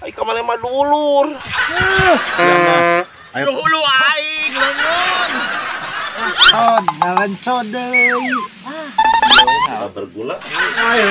Ay ka man mah dulur. Ayo Dulu aing lemun. ton ngalancon deui. Bergula. Ayo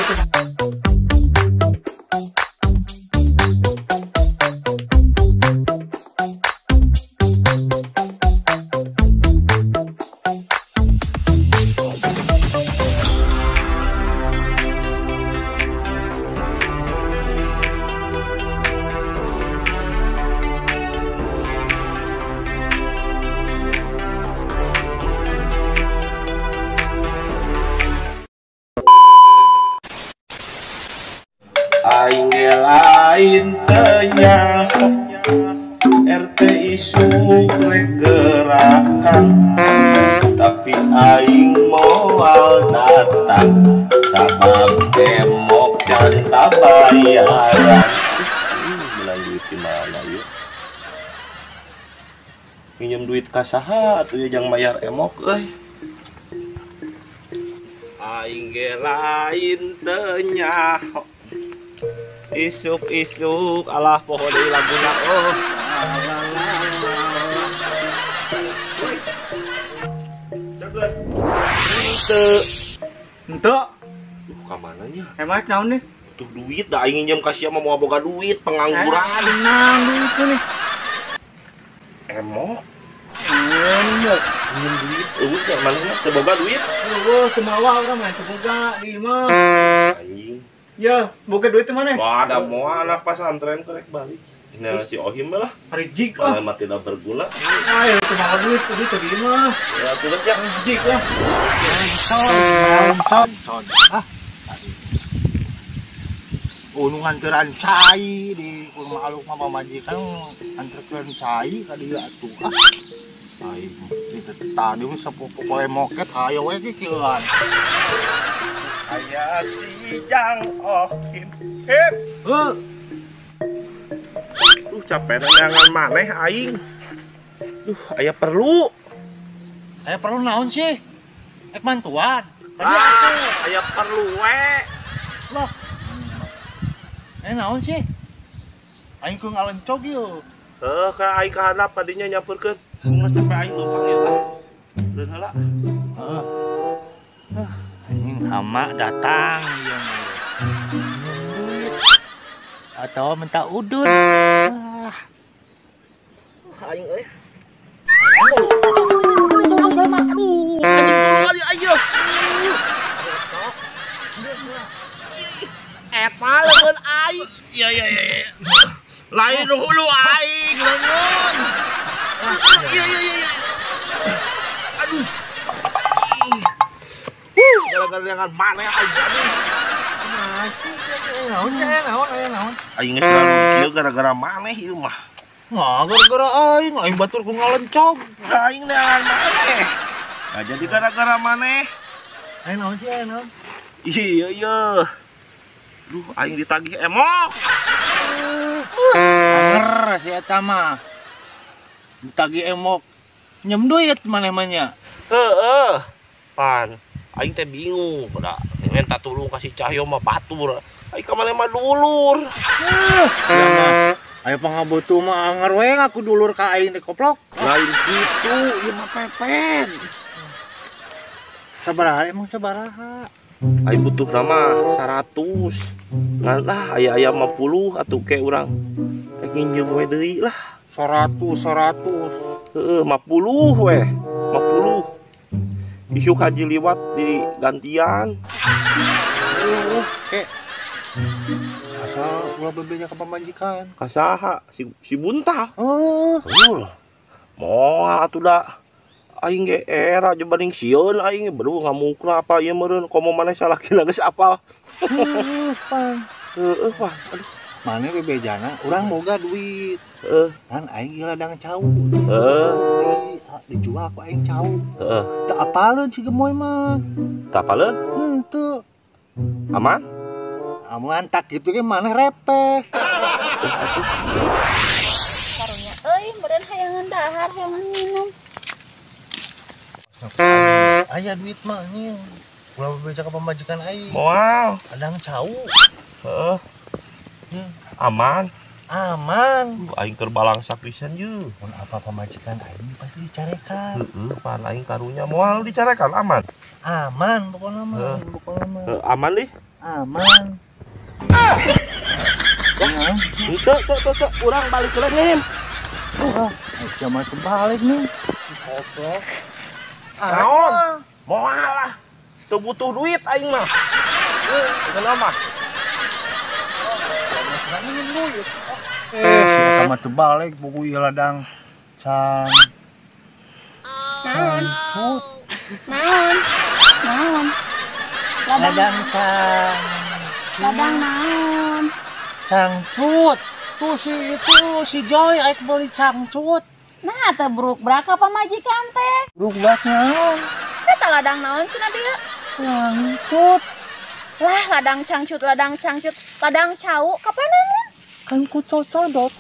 Aing ge lain teu RT isuk rek gerakan, tapi aing moal datang sabab demok dan kabayaran. Menang duit di mana yuk? Minjem duit ka saha atuh ya jang bayar emok euy. Aing ge lain teu nyaho isuk-isuk alah poho deui laguna oh. ente Ka mana nya? hemat naon nih? Tuh duit da aing nginjem ka sia mah moal boga duit pengangguran. Nang duit nih. Emok Emok. nginjem duit eueuh nya manehna teu boga duit. Eueuh kumaha urang mah teu boga di mah. Anjing. Ya, boga duit teh mana? Wah, ada moal anak pesantren kerek balik. Ini si Ohim lah. Rijik Mana lah. mah tidak berguna. Ayo kumaha duit teh di mah. Ya tulis ya. Rijik lah. Ton. Ulung anteran cai di rumah aluk mama majikan anterkeun cai ka dieu atuh. Aing tadi sepupu poe moket hayo we ge kieuan. Aya si Jang Ohim. Hep. Capek neangan maneh aing. Aya perlu. Aya perlu naon sih? Ek mantuan. Aya perlu we. Loh. Naon sih? Aing ku ngalencog ieu. Ka aing ka handap tadinya nyamperkeun. Geus sampe aing lu panggil lah. Deun heula. Anjing hama datang ieu mah. Atau minta udun. Aing euy. Aduh, anjing kali aja. Eta leun aing. Iya. Lain hulu aing leun. Iya. Aduh. Gara-gara dengan mana aing aduh. Naon? Aing geus selalu kieu gara-gara maneh ieu mah. Nah, gara-gara aing batur ku ngalencog. Aing neangan maneh. Nah jadi gara-gara maneh. Aing naon sih naon? Iya. Duh, aing ditagih emok. Anger si eta mah. Ditagih emok. Nyem duit maneh-maneh. Heeh. Pan, aing teh bingung pada minta tolong kasih Cahyo mah batur. Aing ka maneh mah dulur. Ayo pangabutuh mah anger we ngaku dulur ka aing teh koplok. Lain gitu, ieu mah pepen. Sabaraha emang sabaraha? Aing butuh nama 100. Ngan lah aya 50 atuh ke urang. Aing nginjem we deui lah. 100. Heeh, 50 we. 50. Isuk haji liwat di gantian. Oke. Asal ulah bebenya ke pamajikan. Kasaha si Bunta. Oh, Moal atuh da. Aing ge era jebanding sieun aing baru ngamungkna apa ieu meureun komo maneh salakina geus apal. Pan. Heeh, Pak. Aduh. Maneh bebejana urang boga duit. Heeh. Kan aing ge ladang cau. Heeh. Dijual ku aing cau. Heeh. Teu apaleun si gemoy mah. Tapaleun? Teu. Aman? Amun tak gitu ge maneh repeh. Karunya euy meureun hayangan dahar hayangan minum. Aya duit mah nih. Ulah bebeja ka pamajikan aing. Moal. Ladang cau. Heeh. Aman. Aman. Aing keur balangsak pisan ye. Mun apa pamajikan aing pasti dicarekan. Heeh, pan aing karunya moal dicarekan aman. Aman pokoknya mah. Pokoknya mah. Aman deh. Aman. Tuh, urang balik ke nim. Jangan kebalik nih. Naon? Moal lah. Teu butuh duit aing mah. Kenapa? Sama terbalik buku ieu ladang can. Naon? Cangcut. Naon? Naon? Ladang can. Ladang naon? Cangcut. Tuh si Joy aik beli cangcut. Nah, teu bruk braka pamajikan teh. Rugbat naon? Eta ladang naon cenah dia? Cangcut. Lah, ladang cangcut, ladang cau, kapanan? Kan ku cocodot.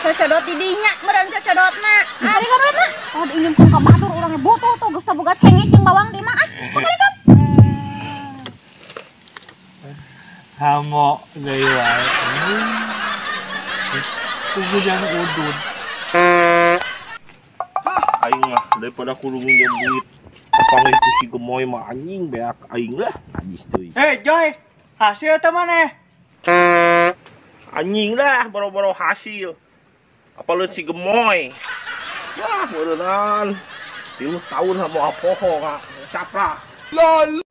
Cocodot di dinya, meureun cocodotna. Ari garana. Oh, diinjemkeun ka batur urangnya butuh tuh geus boga cengek jeung bawang di mah. Pakarekan. Hamo deui wae. Kudu jangan udud. Aing mah daripada kudu minjem duit. Apang itu si gemoy mah anjing beak aing lah. Najis teuing. Hei Joy, hasil teh maneh? Anjing lah boro-boro hasil. Apalagi si gemoy. Wah, beneran. 3 tahun mau apoho kak. Capra. LOL.